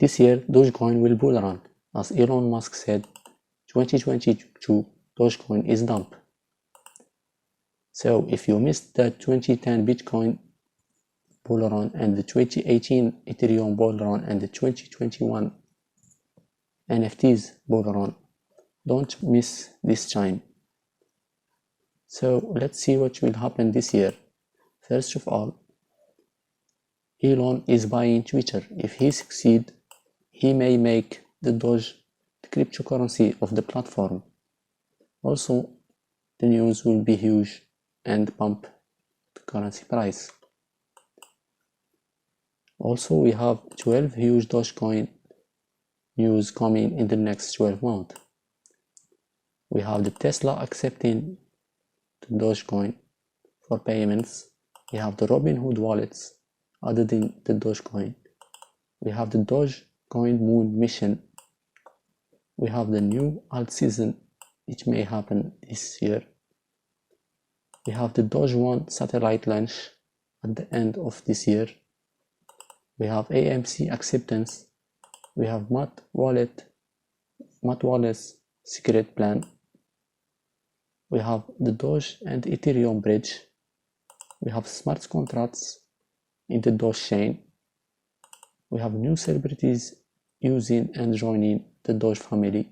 This year, Dogecoin will bull run. As Elon Musk said, 2022 Dogecoin is dump. So if you missed the 2010 Bitcoin bull run and the 2018 Ethereum bull run and the 2021 NFTs bull run, don't miss this time. So let's see what will happen this year. First of all, Elon is buying Twitter. If he succeeds, he may make the Doge the cryptocurrency of the platform. Also, the news will be huge and pump the currency price. Also, we have 12 huge Dogecoin news coming in the next 12 months. We have the Tesla accepting the Dogecoin for payments. We have the Robinhood wallets other than the Dogecoin. We have the Dogecoin Moon mission. We have the new alt season, which may happen this year. We have the Doge 1 satellite launch at the end of this year. We have AMC acceptance. We have Matt Wallet's secret plan. We have the Doge and Ethereum bridge. We have smart contracts in the Doge chain. We have new celebrities using and joining the Doge family.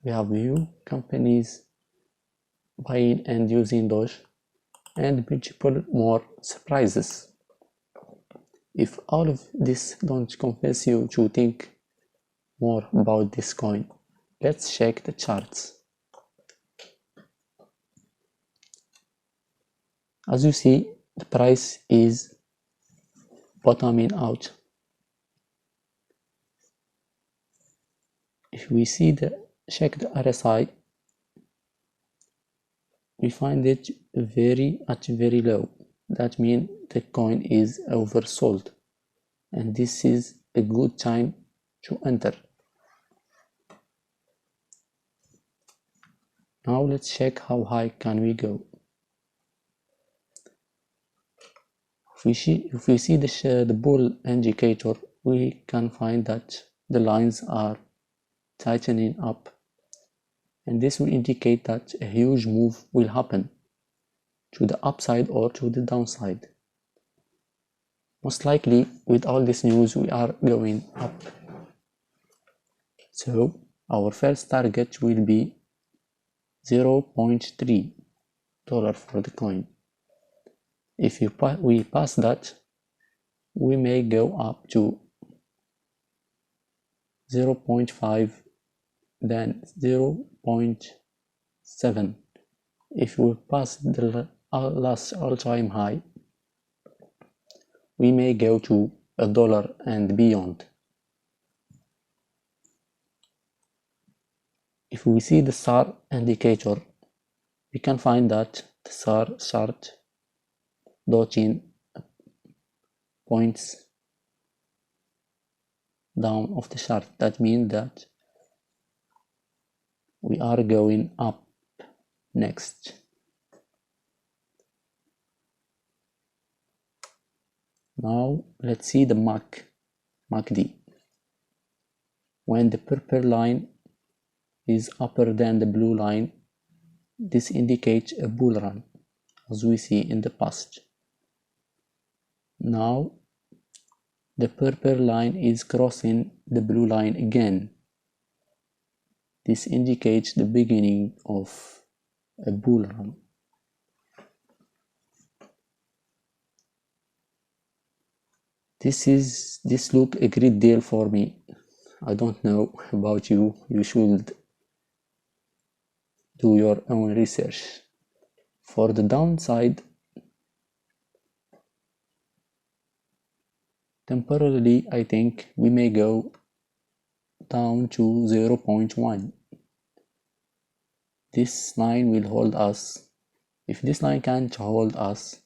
We have new companies buying and using Doge, and multiple more surprises. If all of this don't convince you to think more about this coin, let's check the charts. As you see, the price is bottoming out. If we check the RSI, we find it very low. That means the coin is oversold, and this is a good time to enter. Now let's check how high can we go. If we see the bull indicator, we can find that the lines are tightening up, and this will indicate that a huge move will happen to the upside or to the downside. Most likely, with all this news, we are going up. So our first target will be $0.3 for the coin. If we pass that, we may go up to 0.5, then 0.7. If we pass the last all-time high, we may go to $1 and beyond. If we see the SAR indicator, we can find that the SAR chart dotting points down of the chart. That means that we are going up next. Now let's see the MACD. When the purple line is upper than the blue line, this indicates a bull run, as we see in the past. Now the purple line is crossing the blue line again. This indicates the beginning of a bull run. This look a great deal for me. I don't know about you. You should do your own research. For the downside, temporarily, I think we may go down to 0.1. This line will hold us. If this line can't hold us,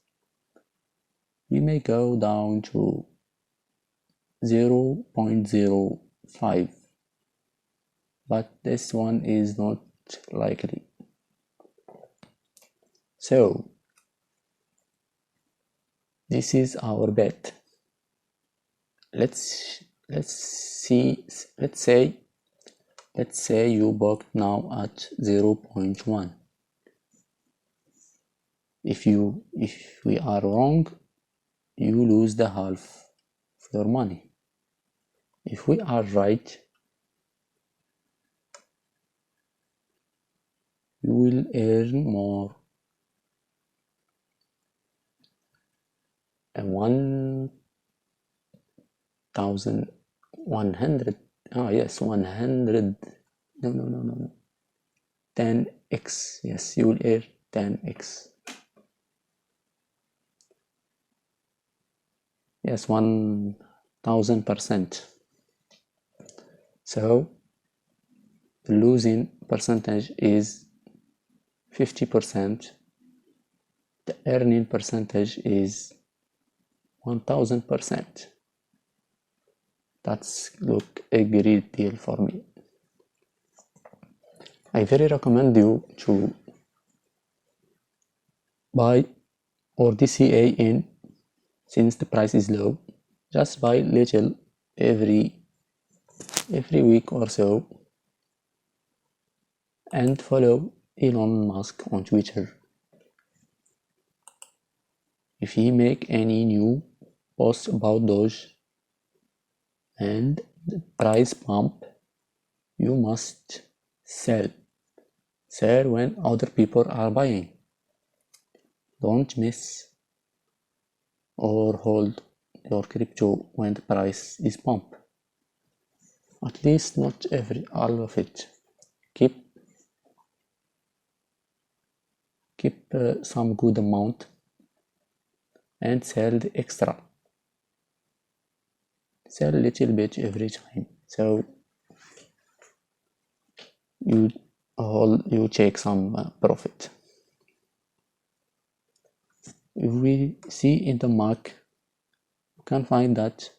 we may go down to 0.05, but this one is not likely. So this is our bet. Let's see, let's say you bought now at 0.1. If we are wrong, you lose the half of your money. If we are right, you will earn more. 1,100. Yes, 100. No. 10x. Yes, you will earn 10x. Yes, 1,000%. So the losing percentage is 50%. The earning percentage is 1,000%. That's look a great deal for me. I very recommend you to buy or DCA in, since the price is low. Just buy little every week or so, and follow Elon Musk on Twitter. If he make any new post about Doge and the price pump, you must sell when other people are buying. Don't miss or hold your crypto when the price is pumped. At least not all of it. Keep some good amount and sell the extra. Sell a little bit every time, so you take some profit. If we see in the mark, you can find that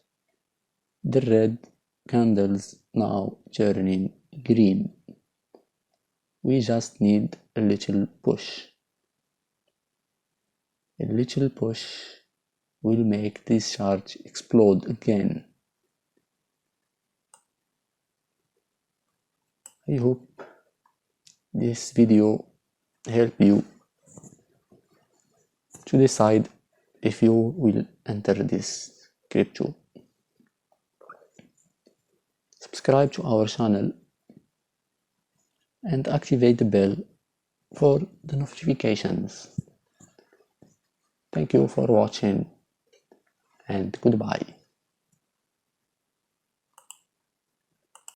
the red candles now turning green. We just need a little push. A little push will make this chart explode again. I hope this video helped you to decide if you will enter this crypto. Subscribe to our channel and activate the bell for the notifications. Thank you for watching, and goodbye.